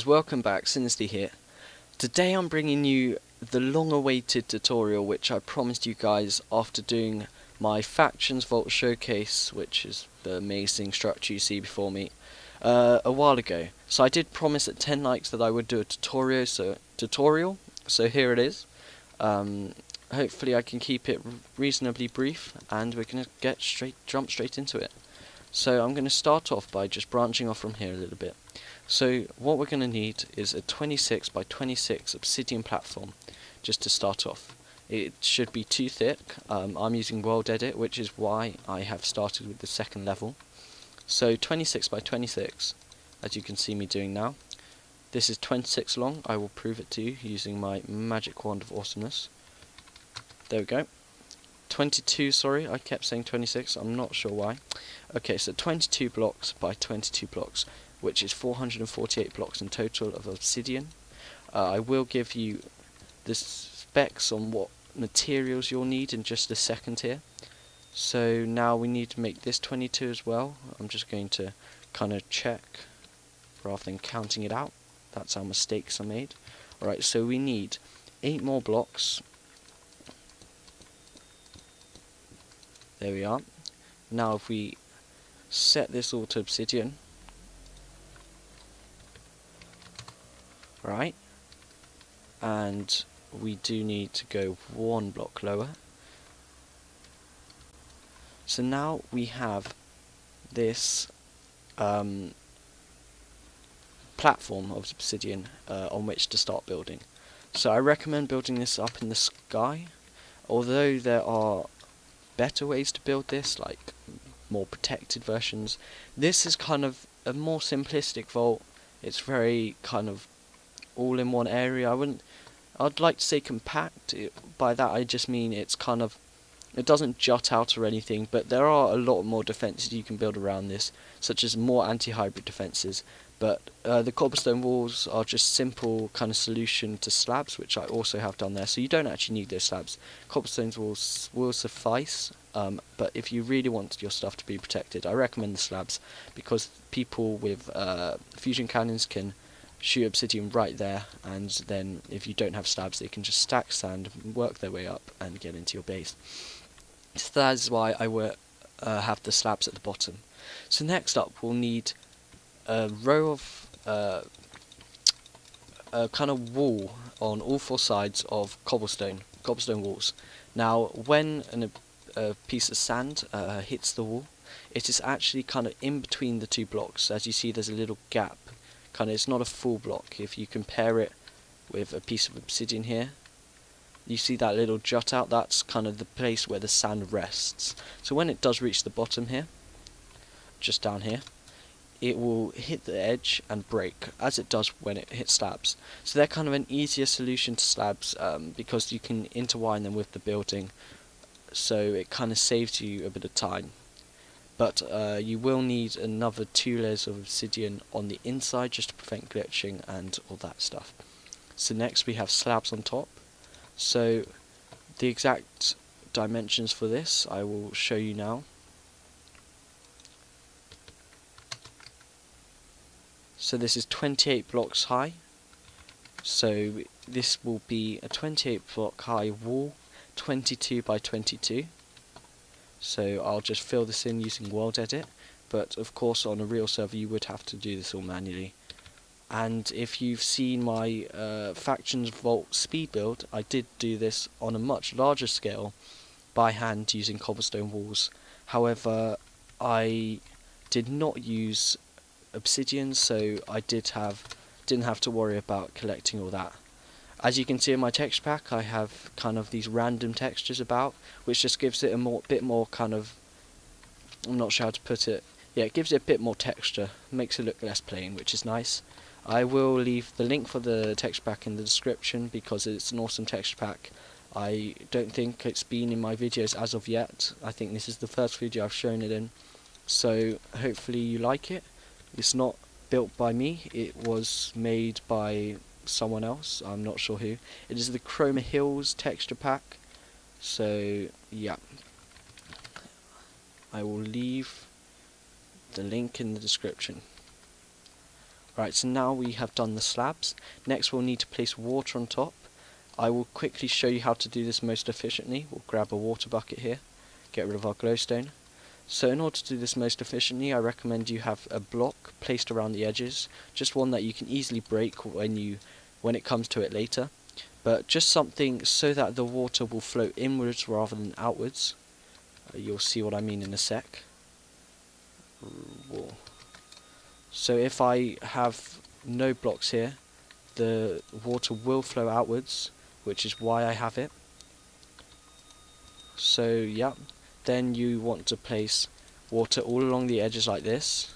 guys, welcome back, Sinister here. Today I'm bringing you the long-awaited tutorial which I promised you guys after doing my Factions Vault Showcase, which is the amazing structure you see before me, a while ago. So I did promise at 10 likes that I would do a tutorial, so here it is. Hopefully I can keep it reasonably brief and we're going to jump straight into it. So I'm going to start off by just branching off from here a little bit. So what we're going to need is a 26 by 26 obsidian platform, just to start off. It should be too thick. I'm using World Edit, which is why I have started with the second level. So 26 by 26, as you can see me doing now. This is 26 long. I will prove it to you using my magic wand of awesomeness. There we go. 22, sorry, I kept saying 26, I'm not sure why. Okay, so 22 blocks by 22 blocks, which is 448 blocks in total of obsidian. I will give you the specs on what materials you'll need in just a second here. So now we need to make this 22 as well. I'm just going to kind of check rather than counting it out. That's how mistakes are made. Alright, so we need 8 more blocks. There we are. Now if we set this all to obsidian, right, and we do need to go 1 block lower. So now we have this platform of obsidian on which to start building. So I recommend building this up in the sky, although there are better ways to build this, like more protected versions. This is kind of a more simplistic vault. It's very kind of all in one area. I'd like to say compact. By that I just mean it's kind of, it doesn't jut out or anything, but there are a lot more defences you can build around this, such as more anti-hybrid defences. But the cobblestone walls are just simple kind of solution to slabs, which I also have done there, so you don't actually need those slabs. Cobblestone walls will suffice, but if you really want your stuff to be protected, I recommend the slabs, because people with fusion cannons can shoot obsidian right there, and then if you don't have slabs they can just stack sand, work their way up and get into your base. So that is why I will have the slabs at the bottom. So next up we'll need a row of a kind of wall on all 4 sides of cobblestone walls. Now when a piece of sand hits the wall, it is actually kind of in between the 2 blocks. As you see, there's a little gap. Kind of, it's not a full block. If you compare it with a piece of obsidian here, you see that little jut out, that's kind of the place where the sand rests. So when it does reach the bottom here, just down here, it will hit the edge and break, as it does when it hits slabs. So they're kind of an easier solution to slabs, because you can intertwine them with the building, so it kind of saves you a bit of time. But you will need another 2 layers of obsidian on the inside just to prevent glitching and all that stuff. So next we have slabs on top. So the exact dimensions for this I will show you now. So this is 28 blocks high. So this will be a 28 block high wall, 22 by 22. So I'll just fill this in using World Edit, but of course on a real server you would have to do this all manually. And if you've seen my Factions Vault speed build, I did do this on a much larger scale by hand using cobblestone walls. However, I did not use obsidian, so I didn't have to worry about collecting all that. As you can see in my texture pack, I have kind of these random textures about, which just gives it a bit more kind of, I'm not sure how to put it, yeah, it gives it a bit more texture, makes it look less plain, which is nice. I will leave the link for the texture pack in the description because it's an awesome texture pack. I don't think it's been in my videos as of yet. I think this is the first video I've shown it in, so hopefully you like it. It's not built by me, it was made by someone else, I'm not sure who. It is the Chroma Hills texture pack, so yeah, I will leave the link in the description. Right, so now we have done the slabs. Next we'll need to place water on top. I will quickly show you how to do this most efficiently. We'll grab a water bucket here, get rid of our glowstone. So in order to do this most efficiently, I recommend you have a block placed around the edges, just one that you can easily break when it comes to it later, but just something so that the water will flow inwards rather than outwards. You'll see what I mean in a sec. So if I have no blocks here, the water will flow outwards, which is why I have it. So yeah, then you want to place water all along the edges like this,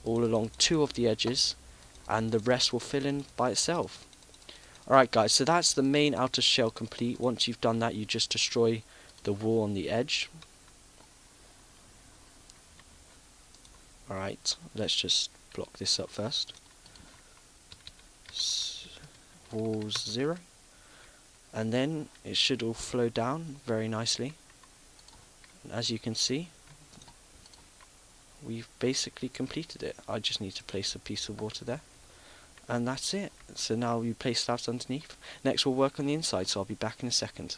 all along 2 of the edges, and the rest will fill in by itself. Alright guys, so that's the main outer shell complete. Once you've done that, you just destroy the wall on the edge. Alright, let's just block this up first. Wall 0. And then it should all flow down very nicely. And as you can see, we've basically completed it. I just need to place a piece of water there. And that's it. So now we place slabs underneath. Next we'll work on the inside, so I'll be back in a second.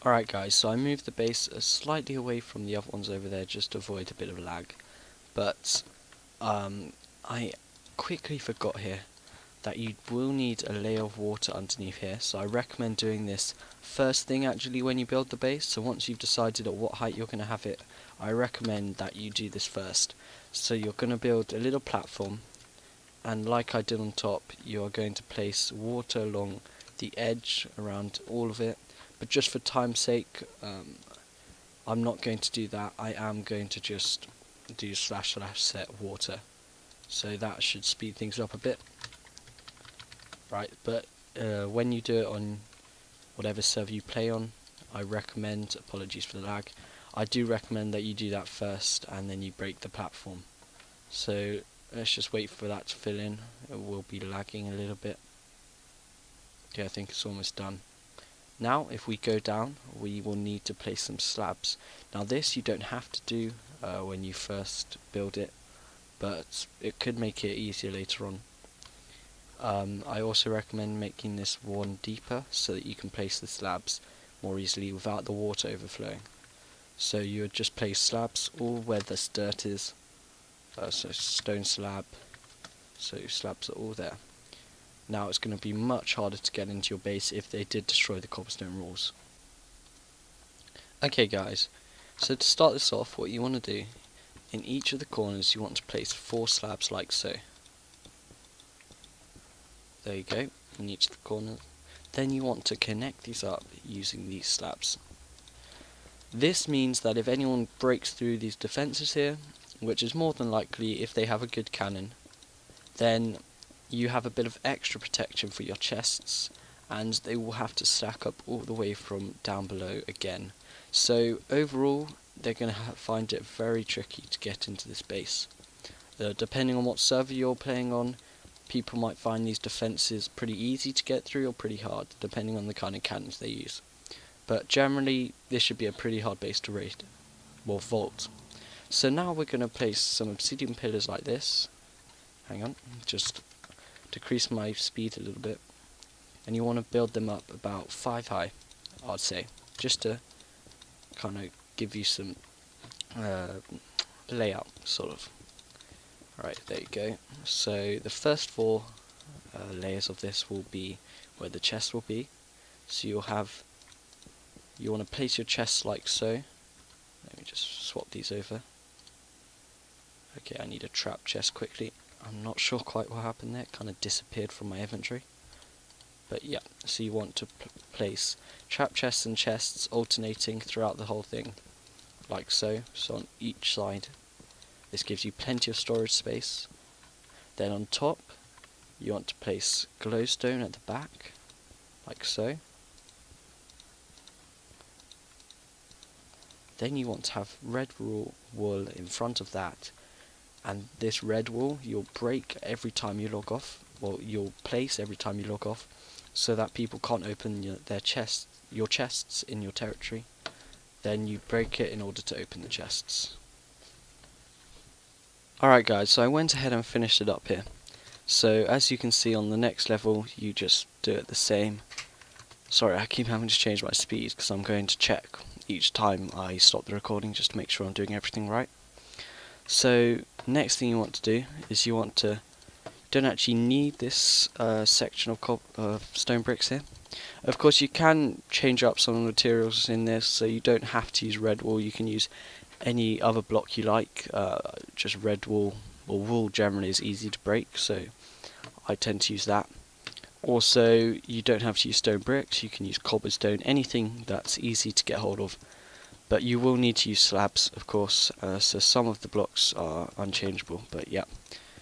Alright guys, so I moved the base slightly away from the other ones over there just to avoid a bit of lag. But I quickly forgot here that you will need a layer of water underneath here, so I recommend doing this first thing actually when you build the base. So once you've decided at what height you're going to have it, I recommend that you do this first. So you're going to build a little platform, and like I did on top, you are going to place water along the edge around all of it, but just for time's sake, I'm not going to do that. I am going to just do / set water, so that should speed things up a bit. Right, but when you do it on whatever server you play on, I recommend, apologies for the lag, I do recommend that you do that first and then you break the platform. So let's just wait for that to fill in. It will be lagging a little bit. Okay, I think it's almost done. Now if we go down, we will need to place some slabs. Now this you don't have to do when you first build it, but it could make it easier later on. I also recommend making this one deeper so that you can place the slabs more easily without the water overflowing. So you would just place slabs all where the dirt is, so stone slab, so slabs are all there. Now it's going to be much harder to get into your base if they did destroy the cobblestone walls. Okay guys, so to start this off, what you want to do, in each of the corners you want to place 4 slabs like so. There you go, in each of the corners. Then you want to connect these up using these slabs. This means that if anyone breaks through these defences here, which is more than likely if they have a good cannon, then you have a bit of extra protection for your chests, and they will have to stack up all the way from down below again. So overall, they're going to find it very tricky to get into this base. Depending on what server you're playing on, people might find these defences pretty easy to get through or pretty hard, depending on the kind of cannons they use. But generally, this should be a pretty hard base to raid, or vault. So now we're going to place some obsidian pillars like this. Hang on, just decrease my speed a little bit. And you want to build them up about 5 high, I'd say, just to kind of give you some layout, sort of. Alright, there you go. So the first 4 layers of this will be where the chest will be. So you want to place your chests like so. Let me just swap these over. Okay, I need a trap chest quickly. I'm not sure quite what happened there, it kind of disappeared from my inventory. But yeah, so you want to place trap chests and chests alternating throughout the whole thing, like so, so on each side. This gives you plenty of storage space. Then on top, you want to place glowstone at the back, like so. Then you want to have red wool in front of that, and this red wool you'll break every time you log off, or you'll place every time you log off, so that people can't open your chests in your territory. Then you break it in order to open the chests. Alright guys, so I went ahead and finished it up here. So as you can see on the next level, you just do it the same. Sorry, I keep having to change my speed because I'm going to check each time I stop the recording just to make sure I'm doing everything right. So next thing you want to do is you don't actually need this section of stone bricks here. Of course you can change up some of the materials in this, so you don't have to use red wool. You can use any other block you like, just red wool, or wool generally is easy to break, so I tend to use that. Also, you don't have to use stone bricks, you can use cobblestone, anything that's easy to get hold of. But you will need to use slabs, of course, so some of the blocks are unchangeable, but yeah,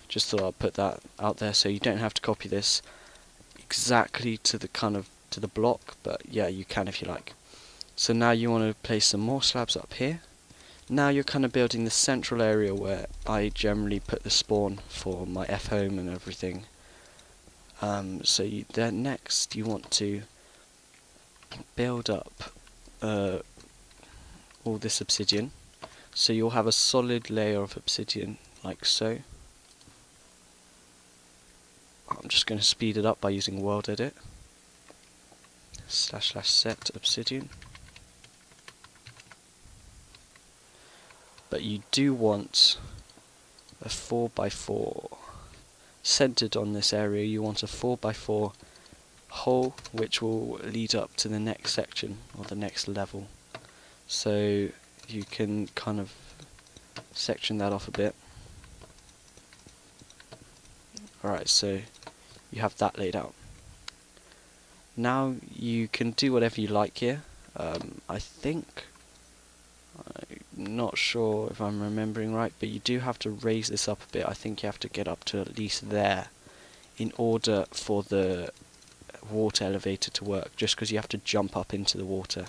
just thought I'd put that out there so you don't have to copy this exactly to the block, but yeah, you can if you like. So now you want to place some more slabs up here. Now you're kind of building the central area where I generally put the spawn for my F-home and everything. Then next you want to build up all this obsidian. So you'll have a solid layer of obsidian like so. I'm just going to speed it up by using world edit. // obsidian. But you do want a 4x4 centered on this area. You want a 4x4 hole which will lead up to the next section or the next level. So you can kind of section that off a bit. Alright, so you have that laid out. Now you can do whatever you like here. I think, I'm not sure if I'm remembering right, but you do have to raise this up a bit. I think you have to get up to at least there in order for the water elevator to work, just because you have to jump up into the water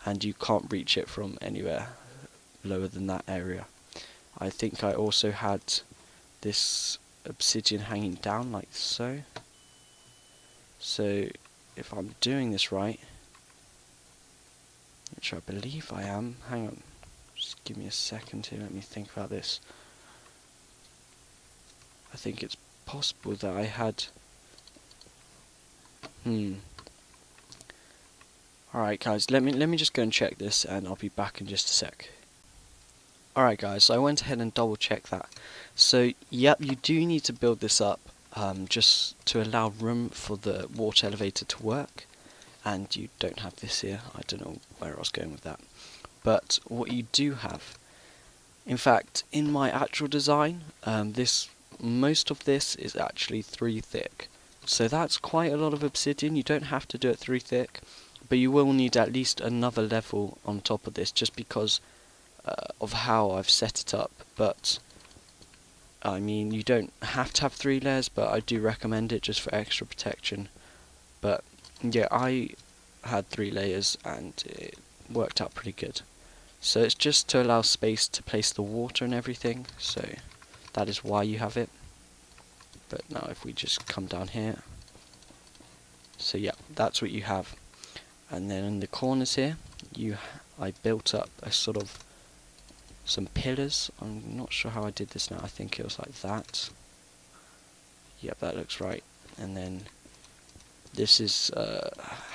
and you can't reach it from anywhere lower than that area. I think I also had this obsidian hanging down like so. So if I'm doing this right, which I believe I am, hang on, just give me a second here, let me think about this. I think it's possible that I had, Alright guys, let me just go and check this and I'll be back in just a sec. Alright guys, so I went ahead and double checked that. So yep, you do need to build this up just to allow room for the water elevator to work, and you don't have this here. I don't know where I was going with that. But what you do have, in fact, in my actual design, most of this is actually 3 thick. So that's quite a lot of obsidian. You don't have to do it 3 thick, but you will need at least another level on top of this just because of how I've set it up. But I mean, you don't have to have 3 layers, but I do recommend it just for extra protection. But yeah, I had 3 layers and it worked out pretty good. So it's just to allow space to place the water and everything, so that is why you have it. But now if we just come down here, so yeah, that's what you have. And then in the corners here, I built up a sort of some pillars. I'm not sure how I did this now. I think it was like that. Yep, that looks right. And then this is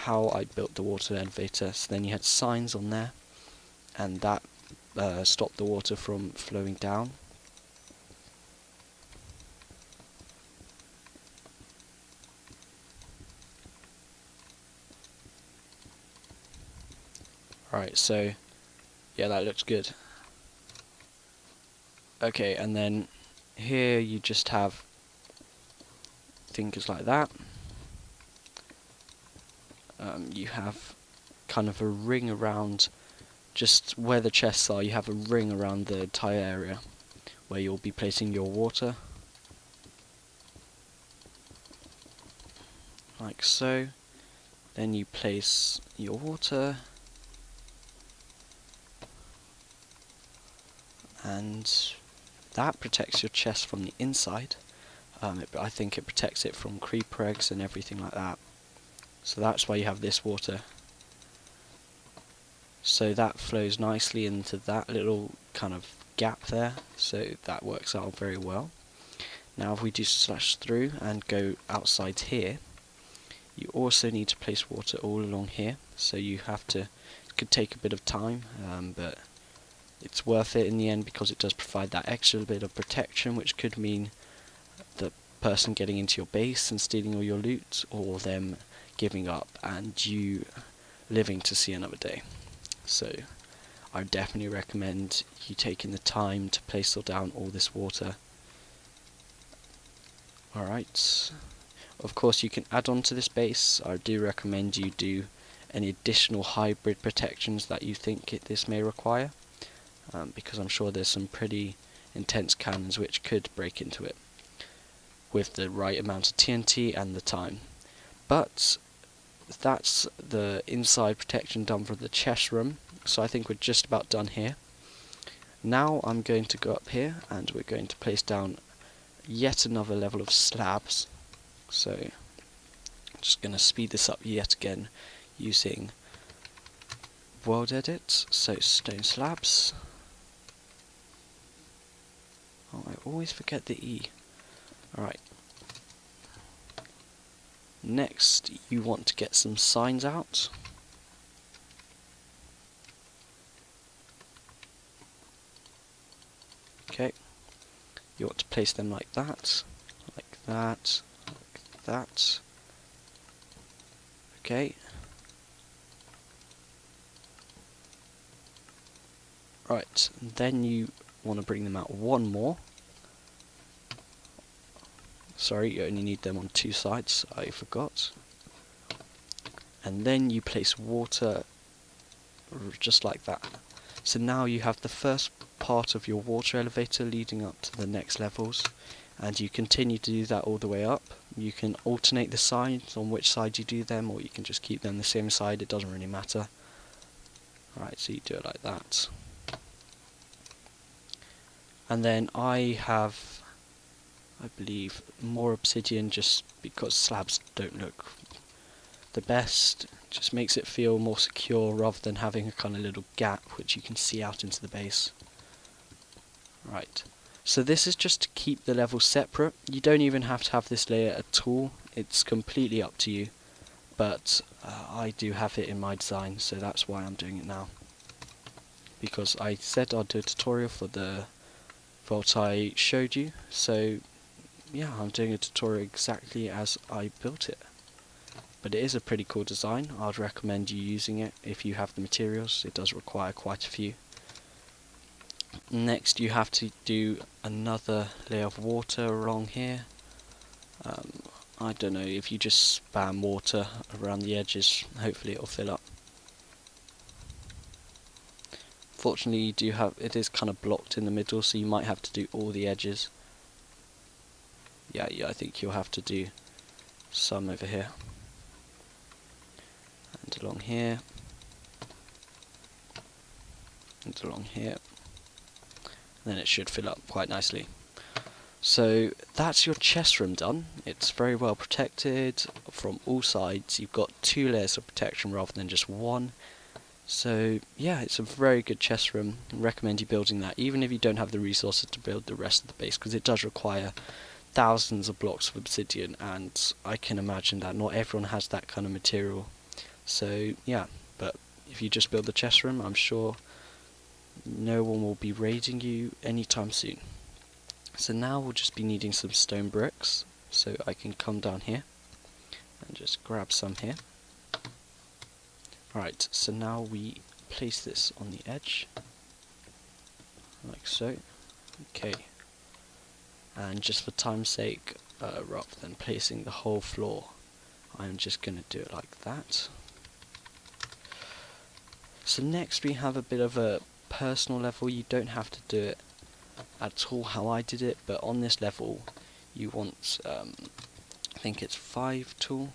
how I built the water elevator. So then you had signs on there, and that stopped the water from flowing down. Right, so yeah, that looks good. Okay, and then here you just have things like that. You have kind of a ring around, just where the chests are, you have a ring around the entire area where you'll be placing your water. Like so. Then you place your water. And that protects your chest from the inside. I think it protects it from creeper eggs and everything like that. So that's why you have this water. So that flows nicely into that little kind of gap there, so that works out very well. Now if we do slash through and go outside here, you also need to place water all along here, so you have to, it could take a bit of time, but it's worth it in the end because it does provide that extra bit of protection, which could mean the person getting into your base and stealing all your loot, or them giving up and you living to see another day. So I definitely recommend you taking the time to place down all this water. Alright, of course you can add on to this base. I do recommend you do any additional hybrid protections that you think this may require, because I'm sure there's some pretty intense cannons which could break into it with the right amount of TNT and the time. But that's the inside protection done for the chest room, so I think we're just about done here. Now I'm going to go up here and we're going to place down yet another level of slabs. So I'm just going to speed this up yet again using world edit. So stone slabs. Oh, I always forget the E. Alright. Next, you want to get some signs out. Okay. You want to place them like that, like that, like that. Okay. Right, then you want to bring them out one more. Sorry, you only need them on two sides, I forgot. And then you place water just like that. So now you have the first part of your water elevator leading up to the next levels, and you continue to do that all the way up. You can alternate the sides on which side you do them, or you can just keep them the same side, it doesn't really matter. Right, so you do it like that. And then I have, I believe, more obsidian just because slabs don't look the best. Just makes it feel more secure rather than having a kind of little gap which you can see out into the base. Right, so this is just to keep the levels separate. You don't even have to have this layer at all, it's completely up to you, but I do have it in my design, so that's why I'm doing it now. Because I said I'd do a tutorial for the vault I showed you, so yeah, I'm doing a tutorial exactly as I built it. But it is a pretty cool design. I'd recommend you using it if you have the materials. It does require quite a few. Next you have to do another layer of water along here. I don't know, if you just spam water around the edges, hopefully it'll fill up. Fortunately you do have, it is kind of blocked in the middle, so you might have to do all the edges. Yeah, I think you'll have to do some over here. And along here. And along here. Then it should fill up quite nicely. So that's your chest room done. It's very well protected from all sides. You've got 2 layers of protection rather than just one. So yeah, it's a very good chest room. I recommend you building that, even if you don't have the resources to build the rest of the base, because it does require thousands of blocks of obsidian, and I can imagine that not everyone has that kind of material. So yeah, but if you just build the chest room, I'm sure no one will be raiding you anytime soon. So now we'll just be needing some stone bricks, so I can come down here and just grab some here. Right, so now we place this on the edge, like so. Okay, and just for time's sake, rather than placing the whole floor, I'm just going to do it like that. So next we have a bit of a personal level. You don't have to do it at all how I did it, but on this level you want, I think it's 5 tool,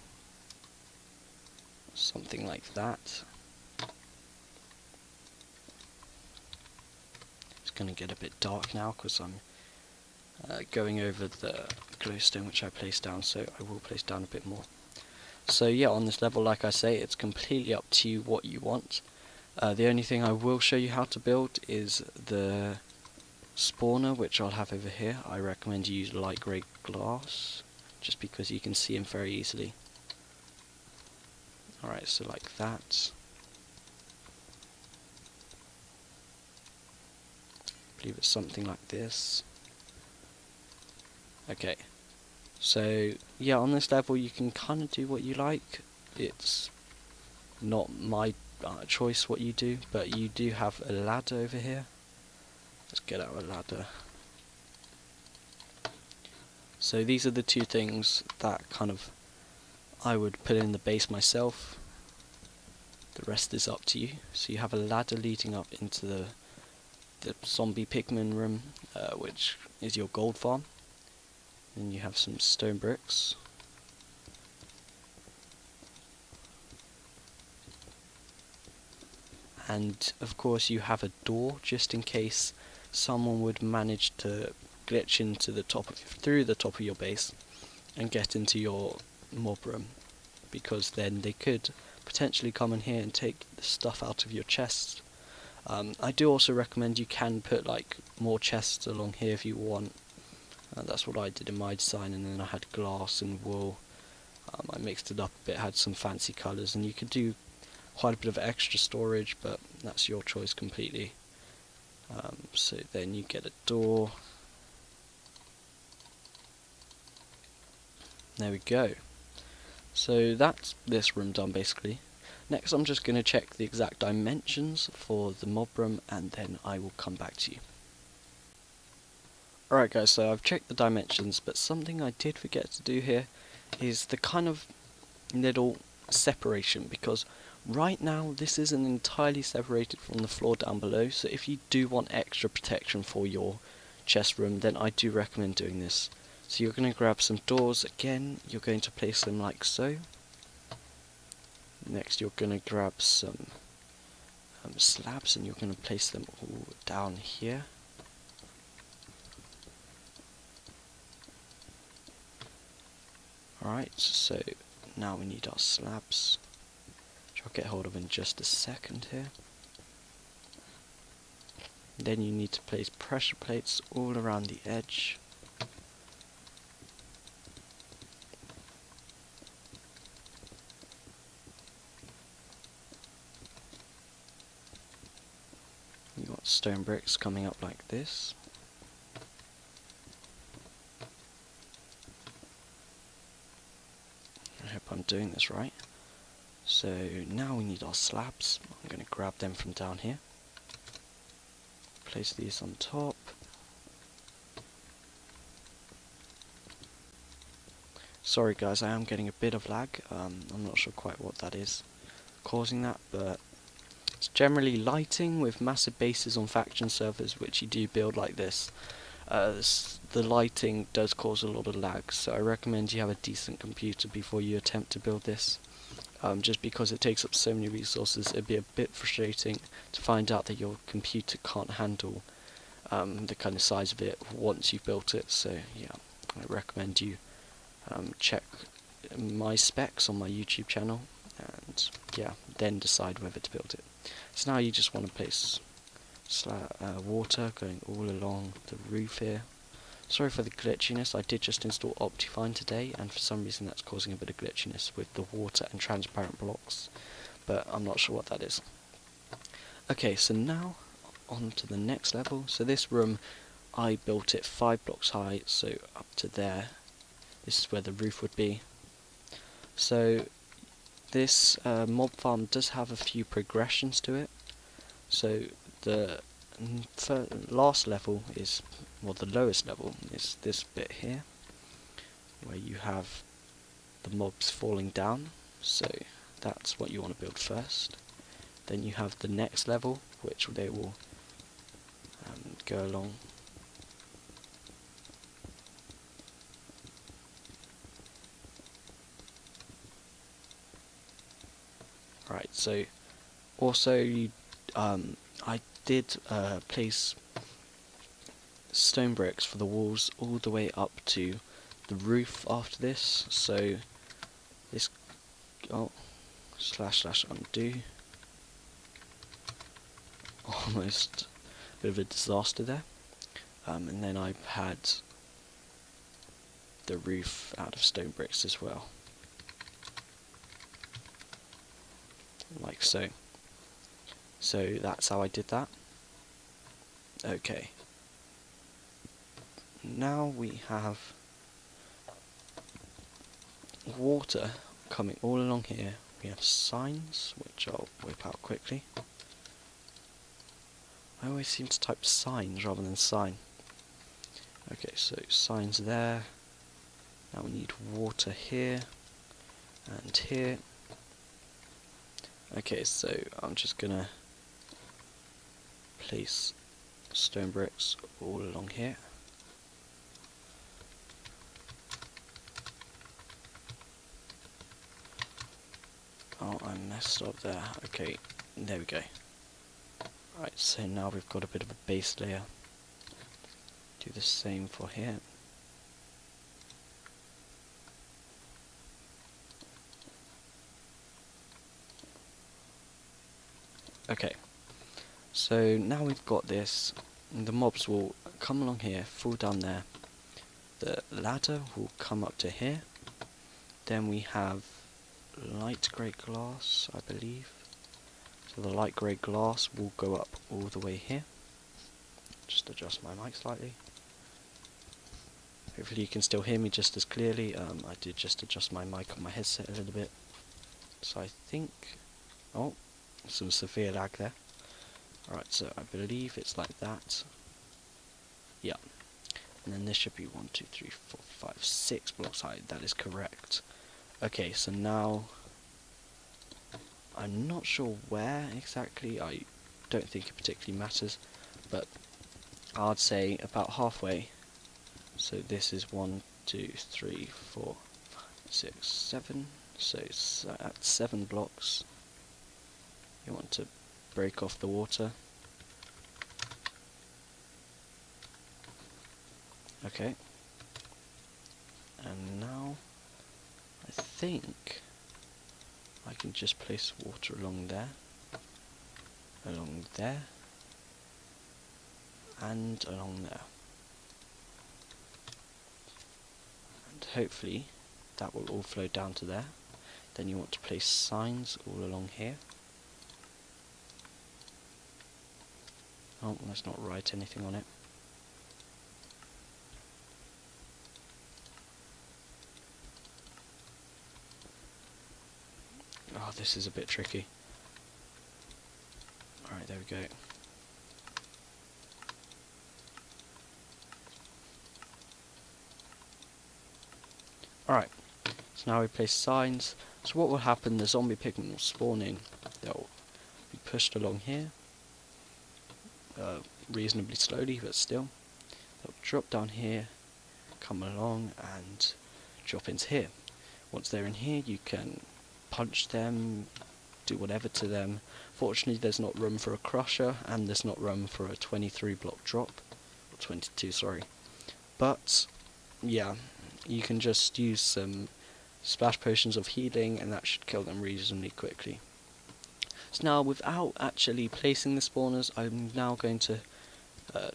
something like that. It's going to get a bit dark now because I'm going over the glowstone which I placed down, so I will place down a bit more. So yeah, on this level, like I say, it's completely up to you what you want. The only thing I will show you how to build is the spawner, which I'll have over here. I recommend you use light grey glass, just because you can see him very easily. Alright, so like that. I believe it's something like this. Okay, so yeah, on this level you can kind of do what you like. It's not my choice what you do, but you do have a ladder over here. Let's get out a ladder. So these are the two things that kind of I would put in the base myself. The rest is up to you. So you have a ladder leading up into the zombie pigman room, which is your gold farm. Then you have some stone bricks. And of course you have a door just in case someone would manage to glitch into the through the top of your base and get into your mob room, because then they could potentially come in here and take the stuff out of your chests. I do also recommend you can put like more chests along here if you want. That's what I did in my design, and then I had glass and wool. I mixed it up a bit, had some fancy colours, and you could do quite a bit of extra storage, but that's your choice completely. So then you get a door. There we go. So that's this room done basically. Next I'm just going to check the exact dimensions for the mob room, and then I will come back to you. Alright guys, so I've checked the dimensions, but something I did forget to do here is the kind of little separation, because right now this isn't entirely separated from the floor down below, so if you do want extra protection for your chest room, then I do recommend doing this. So you're going to grab some doors again, you're going to place them like so. Next you're going to grab some slabs, and you're going to place them all down here. Alright, so now we need our slabs, which I'll get hold of in just a second here. Then you need to place pressure plates all around the edge. You've got stone bricks coming up like this. I hope I'm doing this right. So now we need our slabs. I'm going to grab them from down here. Place these on top. Sorry guys, I am getting a bit of lag. I'm not sure quite what that is causing that, but it's generally lighting with massive bases on faction servers which you do build like this. The lighting does cause a lot of lag, so I recommend you have a decent computer before you attempt to build this. Just because it takes up so many resources, it'd be a bit frustrating to find out that your computer can't handle the kind of size of it once you've built it. So yeah, I recommend you check my specs on my YouTube channel, and yeah, then decide whether to build it. So now you just want to place water going all along the roof here. Sorry for the glitchiness, I did just install Optifine today, and for some reason that's causing a bit of glitchiness with the water and transparent blocks, but I'm not sure what that is. Okay, so now on to the next level. So this room, I built it 5 blocks high, so up to there. This is where the roof would be. So this mob farm does have a few progressions to it. So the last level is, well, the lowest level is this bit here, where you have the mobs falling down. So that's what you want to build first. Then you have the next level, which they will go along. Right, so also you, I did place stone bricks for the walls all the way up to the roof after this, so this, oh, / undo, almost a bit of a disaster there. and then I've had the roof out of stone bricks as well, like so. So that's how I did that. Okay. Now we have water coming all along here. We have signs, which I'll whip out quickly. I always seem to type signs rather than sign. Okay, so signs there. Now we need water here and here. Okay, so I'm just gonna place stone bricks all along here. Oh, I messed up there. Okay, there we go. Right, so now we've got a bit of a base layer. Do the same for here. Okay, so now we've got this, the mobs will come along here, fall down there, the ladder will come up to here, then we have light grey glass, I believe, so the light grey glass will go up all the way here. Just adjust my mic slightly. Hopefully you can still hear me just as clearly. I did just adjust my mic on my headset a little bit, so I think, oh, some severe lag there. Alright, so I believe it's like that. Yeah. And then this should be 1, 2, 3, 4, 5, 6 blocks high. That is correct. Okay, so now I'm not sure where exactly. I don't think it particularly matters, but I'd say about halfway. So this is 1, 2, 3, 4, 5, 6, 7. So it's at 7 blocks. You want to break off the water. Okay. And now I think I can just place water along there, and along there. And hopefully that will all flow down to there. Then you want to place signs all along here. Oh, let's not write anything on it. Oh, this is a bit tricky. Alright, there we go. Alright, so now we place signs. So what will happen, the zombie pigmen will spawn in. They'll be pushed along here. Reasonably slowly, but still. They'll drop down here, come along and drop into here. Once they're in here, you can punch them, do whatever to them. Fortunately, there's not room for a crusher, and there's not room for a 23 block drop, or 22, sorry. But yeah, you can just use some splash potions of healing, and that should kill them reasonably quickly. So now, without actually placing the spawners, I'm now going to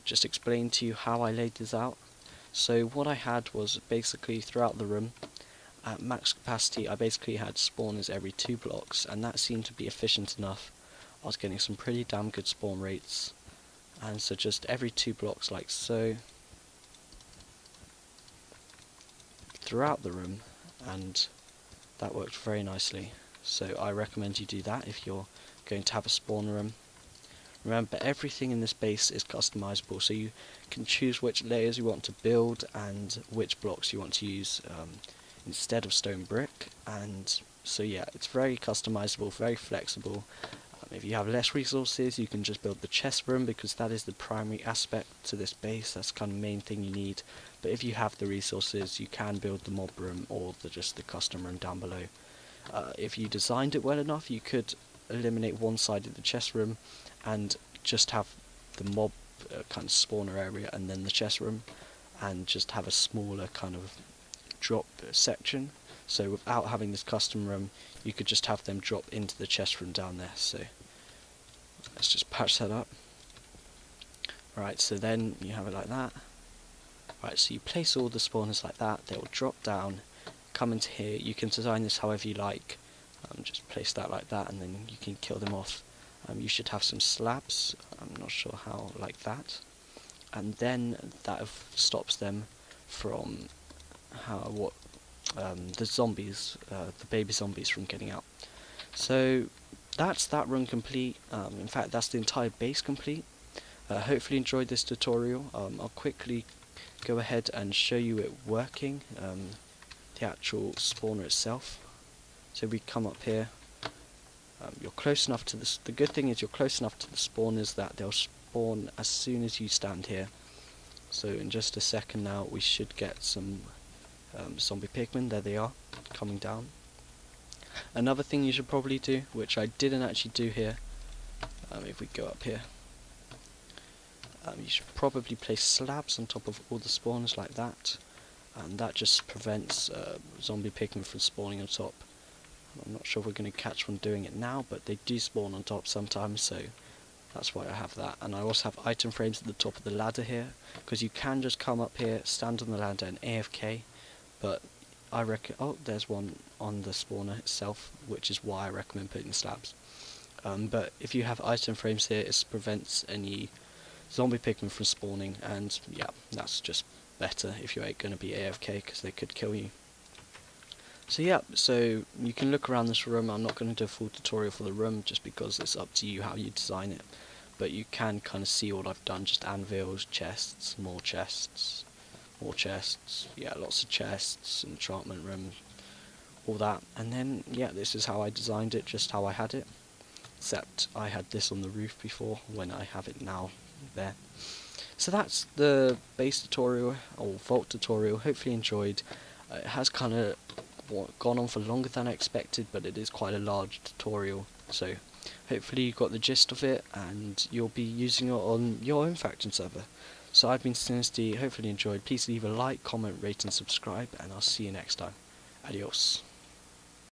just explain to you how I laid this out. So what I had was basically throughout the room, at max capacity, I basically had spawners every 2 blocks, and that seemed to be efficient enough. I was getting some pretty damn good spawn rates, and so just every 2 blocks like so, throughout the room, and that worked very nicely. So I recommend you do that if you're going to have a spawn room. Remember, everything in this base is customizable, so you can choose which layers you want to build and which blocks you want to use instead of stone brick. And so yeah, it's very customizable, very flexible. If you have less resources, you can just build the chest room, because that is the primary aspect to this base. That's the kind of main thing you need. But if you have the resources, you can build the mob room or just the custom room down below. If you designed it well enough, you could eliminate one side of the chest room and just have the mob kind of spawner area and then the chest room, and just have a smaller kind of drop section. So without having this custom room, you could just have them drop into the chest room down there. So let's just patch that up. Right, so then you have it like that. Right, so you place all the spawners like that, they will drop down, come into here. You can design this however you like. Just place that like that and then you can kill them off. You should have some slabs, I'm not sure how, like that. And then that stops them from the zombies, the baby zombies, from getting out. So that's that run complete. In fact, that's the entire base complete. Hopefully you enjoyed this tutorial. I'll quickly go ahead and show you it working, the actual spawner itself. So we come up here, you're close enough to the good thing is you're close enough to the spawners that they'll spawn as soon as you stand here. So in just a second now we should get some zombie pigmen. There they are, coming down. Another thing you should probably do, which I didn't actually do here, if we go up here, you should probably place slabs on top of all the spawners like that, and that just prevents zombie pigmen from spawning on top. I'm not sure if we're going to catch one doing it now, but they do spawn on top sometimes, so that's why I have that. And I also have item frames at the top of the ladder here, because you can just come up here, stand on the ladder and AFK, but I reckon, oh, there's one on the spawner itself, which is why I recommend putting the slabs. But if you have item frames here, it prevents any zombie pigmen from spawning, and yeah, that's just better if you ain't going to be AFK, because they could kill you. So yeah, so you can look around this room. I'm not going to do a full tutorial for the room just because it's up to you how you design it, but you can kind of see what I've done. Just anvils, chests, more chests, more chests, yeah, lots of chests, enchantment room, all that. And then yeah, this is how I designed it, just how I had it, except I had this on the roof before when I have it now there. So that's the base tutorial, or vault tutorial. Hopefully you enjoyed. It has kind of gone on for longer than I expected, but it is quite a large tutorial, so hopefully you got the gist of it and you'll be using it on your own faction server. So I've been Sinister, hopefully you enjoyed. Please leave a like, comment, rate and subscribe, and I'll see you next time. Adios.